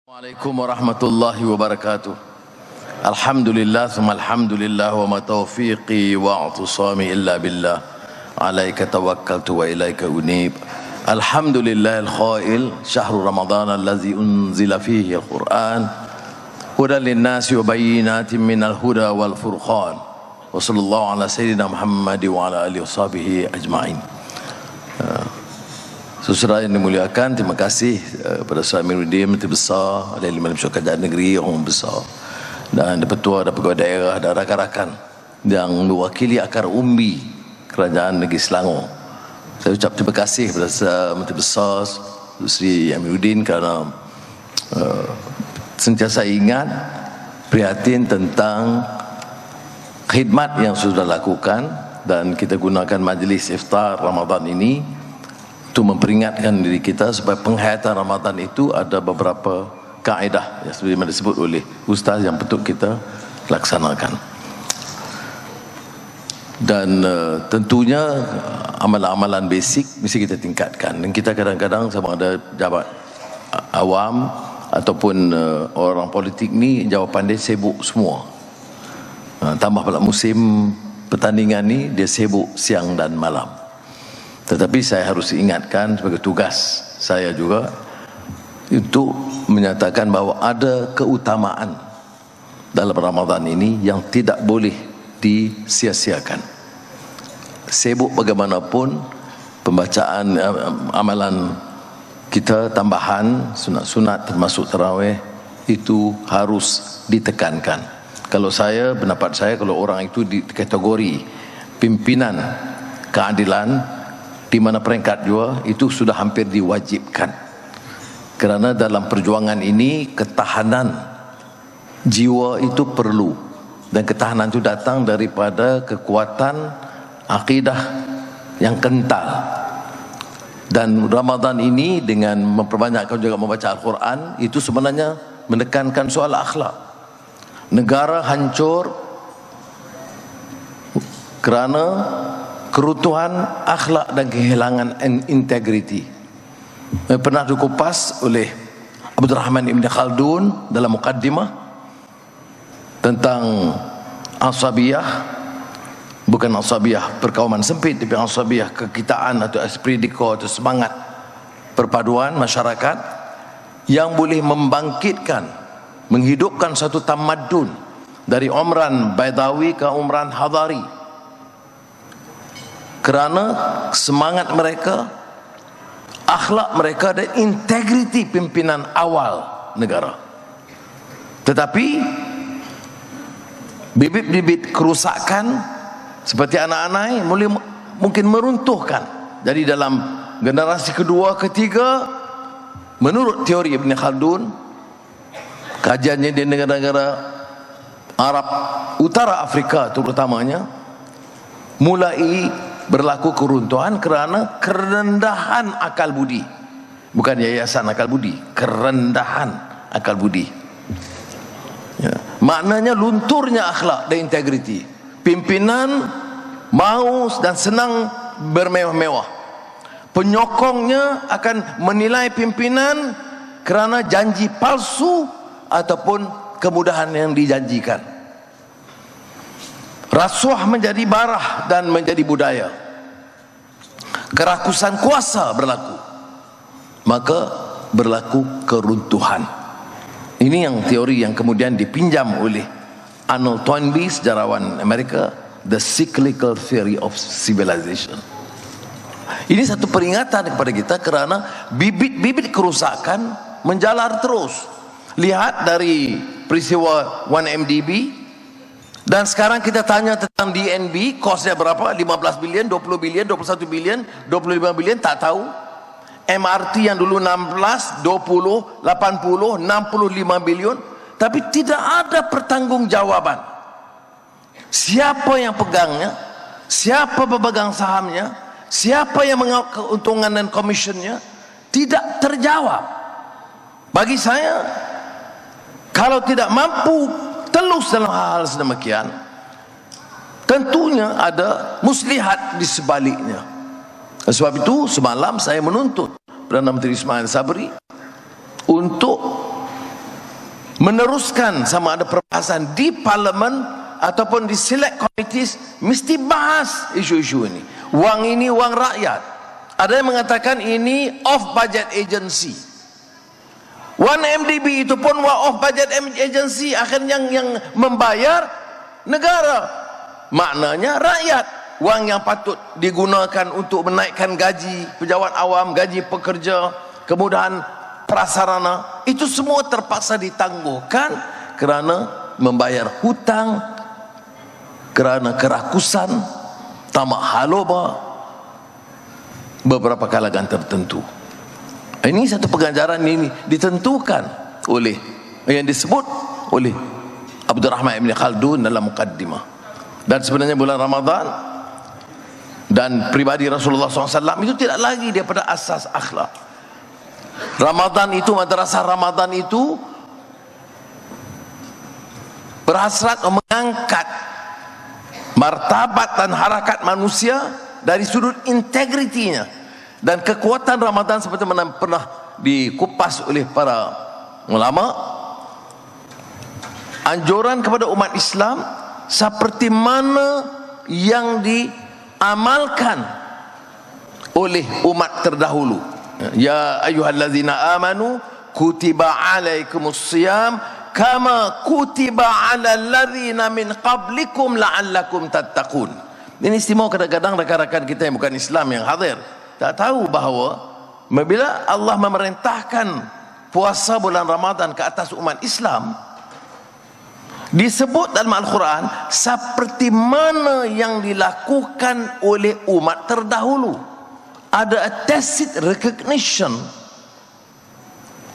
Assalamualaikum warahmatullahi wabarakatuh. Alhamdulillah, thumma alhamdulillah, wa ma taufiqi wa a'tusami illa billah. Alaika tawakkaltu wa ilaika unib. Alhamdulillah al-khail syahrul ramadhan allazi unzila fihi al-Quran hudan lin-nasi wa bayyinatin minal huda wal furqan. Wa sallallahu ala sayyidina Muhammad wa ala alihi washabihi ajma'in. Saudara yang dimuliakan, terima kasih kepada Saudara Amiruddin, Menteri Besar, Ahli Malaysia Masyarakat Kerajaan Negeri, Orang Besar dan Petua dan Pegawai Daerah dan rakan-rakan yang mewakili akar umbi Kerajaan Negeri Selangor. Saya ucap terima kasih kepada Menteri Besar Sri Amiruddin kerana sentiasa ingat prihatin tentang khidmat yang sudah lakukan, dan kita gunakan majlis iftar Ramadan ini untuk memperingatkan diri kita supaya penghayatan Ramadan itu ada beberapa kaedah yang seperti yang disebut oleh Ustaz yang patut kita laksanakan. Dan tentunya amalan-amalan basic mesti kita tingkatkan. Dan kita kadang-kadang sama ada jabat awam ataupun orang politik ni jawapan dia sibuk semua. Tambah pula musim pertandingan ni dia sibuk siang dan malam. Tetapi saya harus ingatkan sebagai tugas saya juga untuk menyatakan bahawa ada keutamaan dalam Ramadan ini yang tidak boleh disia-siakan. Sibuk bagaimanapun, pembacaan amalan kita tambahan sunat-sunat termasuk tarawih itu harus ditekankan. Kalau saya, pendapat saya, kalau orang itu di kategori pimpinan keadilan di mana peringkat juga, itu sudah hampir diwajibkan. Kerana dalam perjuangan ini ketahanan jiwa itu perlu, dan ketahanan itu datang daripada kekuatan akidah yang kental. Dan Ramadan ini dengan memperbanyakkan juga membaca Al-Quran itu sebenarnya menekankan soal akhlak. Negara hancur kerana keruntuhan akhlak dan kehilangan integriti. Pernah dikupas oleh Abdul Rahman Ibn Khaldun dalam mukaddimah tentang asabiyah, bukan asabiyah perkauman sempit, tapi asabiyah kekitaan atau esprit de corps atau semangat perpaduan masyarakat yang boleh membangkitkan, menghidupkan satu tamadun dari umran Baidawi ke umran Hadari. Kerana semangat mereka, akhlak mereka dan integriti pimpinan awal negara. Tetapi bibit-bibit kerusakan seperti anak-anak mungkin meruntuhkan. Jadi dalam generasi kedua, ketiga, menurut teori Ibn Khaldun, kajiannya di negara-negara Arab Utara Afrika terutamanya, mulai berlaku keruntuhan kerana kerendahan akal budi. Bukan yayasan akal budi, kerendahan akal budi. Ya. Maknanya lunturnya akhlak dan integriti. Pimpinan mau dan senang bermewah-mewah. Penyokongnya akan menilai pimpinan kerana janji palsu ataupun kemudahan yang dijanjikan. Rasuah menjadi barah dan menjadi budaya. Kerakusan kuasa berlaku, maka berlaku keruntuhan. Ini yang teori yang kemudian dipinjam oleh Arnold Toynbee, sejarawan Amerika, The Cyclical Theory of Civilization. Ini satu peringatan kepada kita kerana bibit-bibit kerusakan menjalar terus. Lihat dari peristiwa 1MDB. Dan sekarang kita tanya tentang DNB, kosnya berapa? 15 bilion, 20 bilion, 21 bilion, 25 bilion, tak tahu. MRT yang dulu 16, 20, 80, 65 bilion, tapi tidak ada pertanggungjawaban. Siapa yang pegangnya? Siapa pemegang sahamnya? Siapa yang mengaut keuntungan dan komisionnya? Tidak terjawab. Bagi saya, kalau tidak mampu telus dalam hal-hal sedemikian, tentunya ada muslihat di sebaliknya. Sebab itu semalam saya menuntut Perdana Menteri Ismail Sabri untuk meneruskan sama ada perbahasan di parlimen ataupun di select committees, mesti bahas isu-isu ini. Wang ini wang rakyat. Ada yang mengatakan ini off budget agency. 1MDB itu pun wang off budget agency, akhirnya yang membayar negara, maknanya rakyat. Wang yang patut digunakan untuk menaikkan gaji pejabat awam, gaji pekerja, kemudahan prasarana, itu semua terpaksa ditangguhkan kerana membayar hutang, kerana kerakusan, tamak haloba beberapa kalangan tertentu. Ini satu pengajaran ini ditentukan oleh yang disebut oleh Abdul Rahman Ibn Khaldun dalam Muqaddimah. Dan sebenarnya bulan Ramadan dan pribadi Rasulullah SAW itu tidak lagi daripada asas akhlak. Ramadan itu, madrasah Ramadan itu berhasrat mengangkat martabat dan harakat manusia dari sudut integritinya. Dan kekuatan Ramadan seperti mana pernah dikupas oleh para ulama, anjuran kepada umat Islam seperti mana yang diamalkan oleh umat terdahulu. Ya ayyuhallazina amanu kutiba alaikumusiyam kama kutiba alal ladzina min qablikum la'allakum tattaqun. Ini istimewa kadang-kadang rakan-rakan kita yang bukan Islam yang hadir tak tahu bahawa apabila Allah memerintahkan puasa bulan Ramadan ke atas umat Islam, disebut dalam Al-Quran seperti mana yang dilakukan oleh umat terdahulu. Ada a tacit recognition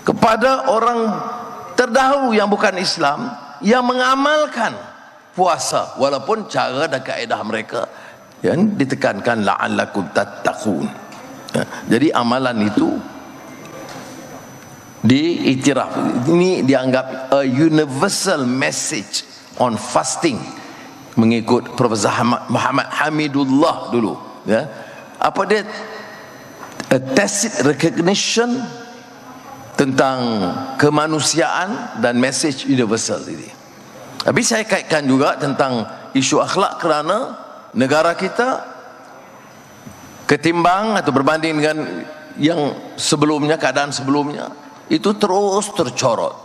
kepada orang terdahulu yang bukan Islam yang mengamalkan puasa, walaupun cara dan kaedah mereka yang ditekankan la'allakum tattaqun. Jadi amalan itu diiktiraf, ini dianggap a universal message on fasting mengikut Profesor Muhammad Hamidullah dulu, ya. Apa dia? A tacit recognition tentang kemanusiaan dan message universal ini. Tapi saya kaitkan juga tentang isu akhlak kerana negara kita ketimbang atau berbanding dengan yang sebelumnya, keadaan sebelumnya itu terus tercorot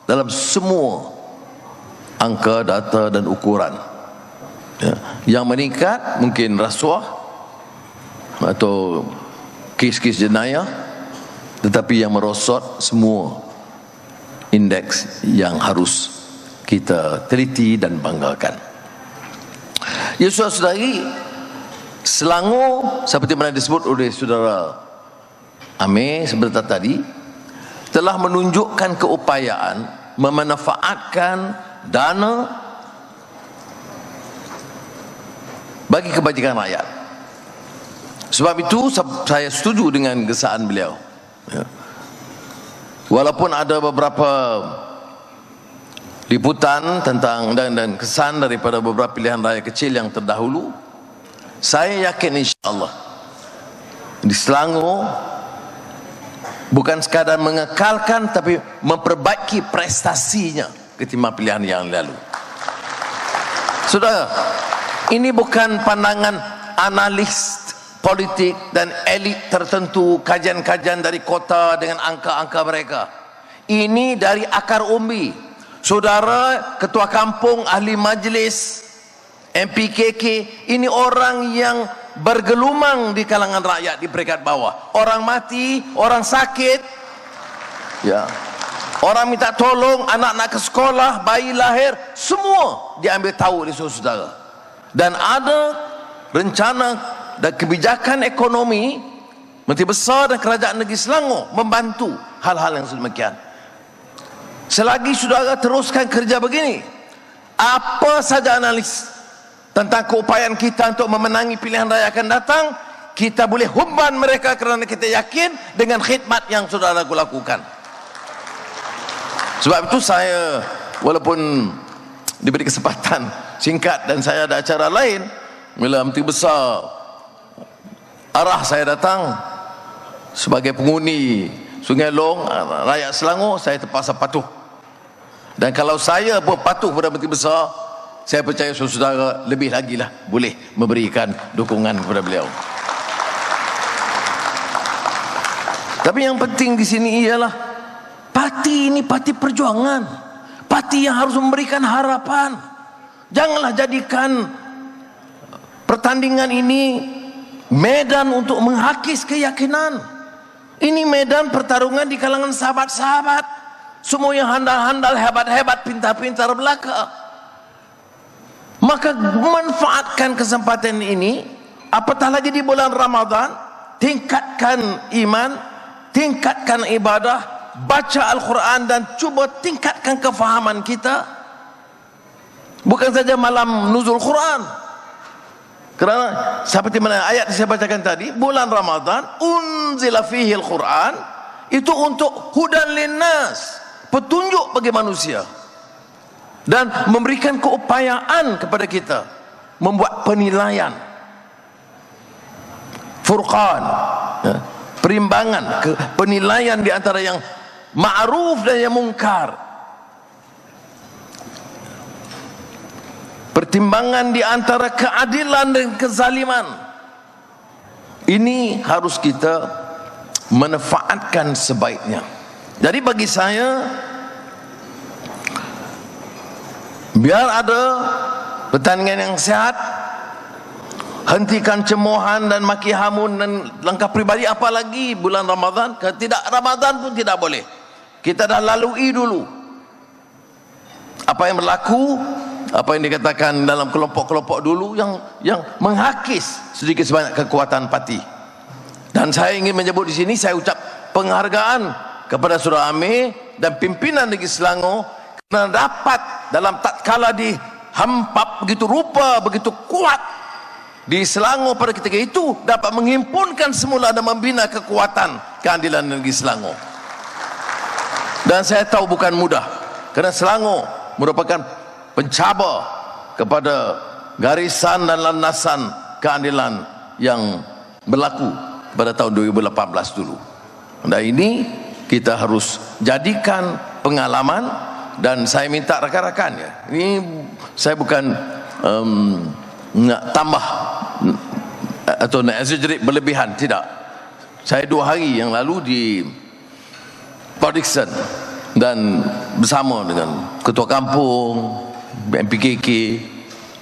dalam semua angka, data dan ukuran, ya. Yang meningkat mungkin rasuah atau kes-kes jenayah, tetapi yang merosot semua indeks yang harus kita teliti dan banggakan. Ya saudara-saudari, Selangor seperti mana disebut oleh saudara Amir sebentar tadi telah menunjukkan keupayaan memanfaatkan dana bagi kebajikan rakyat. Sebab itu saya setuju dengan gesaan beliau, ya. Walaupun ada beberapa liputan tentang dan kesan daripada beberapa pilihan raya kecil yang terdahulu, saya yakin insya-Allah di Selangor bukan sekadar mengekalkan tapi memperbaiki prestasinya ketimbang pilihan yang lalu. Saudara, ini bukan pandangan analis politik dan elit tertentu, kajian-kajian dari kota dengan angka-angka mereka. Ini dari akar umbi. Saudara ketua kampung, ahli majlis, MPKK, ini orang yang bergelumang di kalangan rakyat di peringkat bawah. Orang mati, orang sakit, ya, orang minta tolong, anak nak ke sekolah, bayi lahir, semua diambil tahu oleh saudara. Dan ada rencana dan kebijakan ekonomi Menteri Besar dan Kerajaan Negeri Selangor membantu hal-hal yang sedemikian. Selagi saudara teruskan kerja begini, apa saja analis tentang keupayaan kita untuk memenangi pilihan raya akan datang, kita boleh humban mereka kerana kita yakin dengan khidmat yang saudara lakukan. Sebab itu saya, walaupun diberi kesempatan singkat dan saya ada acara lain, bila Menteri Besar arah saya datang sebagai penghuni Sungai Long, rakyat Selangor, saya terpaksa patuh. Dan kalau saya patuh pada Menteri Besar, saya percaya saudara lebih lagi lah boleh memberikan dukungan kepada beliau. Tapi yang penting di sini ialah parti ini parti perjuangan, parti yang harus memberikan harapan. Janganlah jadikan pertandingan ini medan untuk menghakis keyakinan. Ini medan pertarungan di kalangan sahabat-sahabat, semua yang handal-handal, hebat-hebat, pintar-pintar belaka. Maka manfaatkan kesempatan ini, apatah lagi di bulan Ramadan. Tingkatkan iman, tingkatkan ibadah, baca Al-Quran, dan cuba tingkatkan kefahaman kita. Bukan saja malam nuzul Quran, kerana seperti mana ayat yang saya bacakan tadi, bulan Ramadan unzila fihi Al-Quran, itu untuk hudan linnas, petunjuk bagi manusia, dan memberikan keupayaan kepada kita membuat penilaian, furqan, perimbangan, penilaian di antara yang ma'ruf dan yang mungkar, pertimbangan di antara keadilan dan kezaliman. Ini harus kita manfaatkan sebaiknya. Jadi bagi saya, biar ada pertandingan yang sehat, hentikan cemoohan dan maki hamun dan langkah pribadi, apalagi bulan Ramadan. Tidak Ramadan pun tidak boleh. Kita dah lalui dulu apa yang berlaku, apa yang dikatakan dalam kelompok-kelompok dulu yang menghakis sedikit sebanyak kekuatan parti. Dan saya ingin menyebut di sini, saya ucap penghargaan kepada Saudara Amir dan pimpinan Negeri Selangor kerana dapat dalam tatkala dihampap begitu rupa, begitu kuat di Selangor pada ketika itu, dapat menghimpunkan semula dan membina kekuatan keadilan Negeri Selangor. Dan saya tahu bukan mudah, kerana Selangor merupakan pencabar kepada garisan dan landasan keadilan yang berlaku pada tahun 2018 dulu. Dan ini kita harus jadikan pengalaman. Dan saya minta rakan-rakan, ya, ini saya bukan nak tambah atau nak exaggerate berlebihan, tidak. Saya 2 hari yang lalu di Port Dickson dan bersama dengan ketua kampung, MPKK,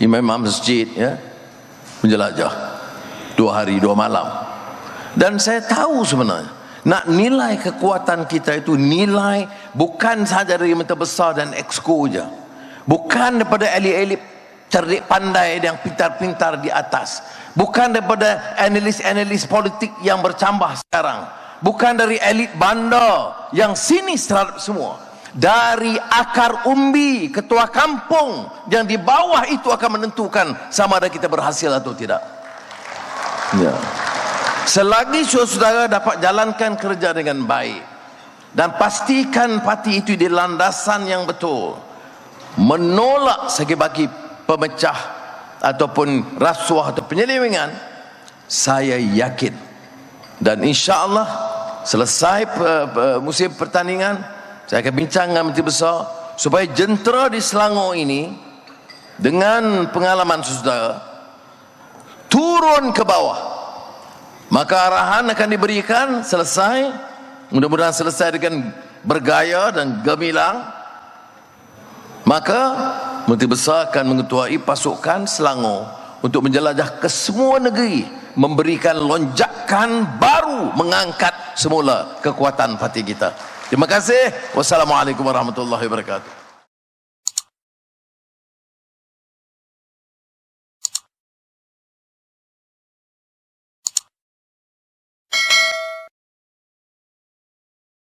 imam masjid, ya, menjelajah 2 hari 2 malam. Dan saya tahu sebenarnya nak nilai kekuatan kita itu nilai bukan sahaja dari Menteri Besar dan Exco saja, bukan daripada elit-elit cerdik pandai yang pintar-pintar di atas, bukan daripada analis-analis politik yang bercambah sekarang, bukan dari elit bandar yang sinis terhadap semua. Dari akar umbi ketua kampung yang di bawah itu akan menentukan sama ada kita berhasil atau tidak. Ya. Selagi saudara dapat jalankan kerja dengan baik dan pastikan parti itu di landasan yang betul, menolak bagi pemecah ataupun rasuah atau penyelewengan, saya yakin dan insya-Allah selesai musim pertandingan, saya akan bincang dengan Menteri Besar supaya jentera di Selangor ini dengan pengalaman saudara turun ke bawah. Maka arahan akan diberikan selesai, mudah-mudahan selesai dengan bergaya dan gemilang. Maka Menteri Besar akan mengetuai pasukan Selangor untuk menjelajah ke semua negeri, memberikan lonjakan baru, mengangkat semula kekuatan parti kita. Terima kasih. Wassalamualaikum warahmatullahi wabarakatuh.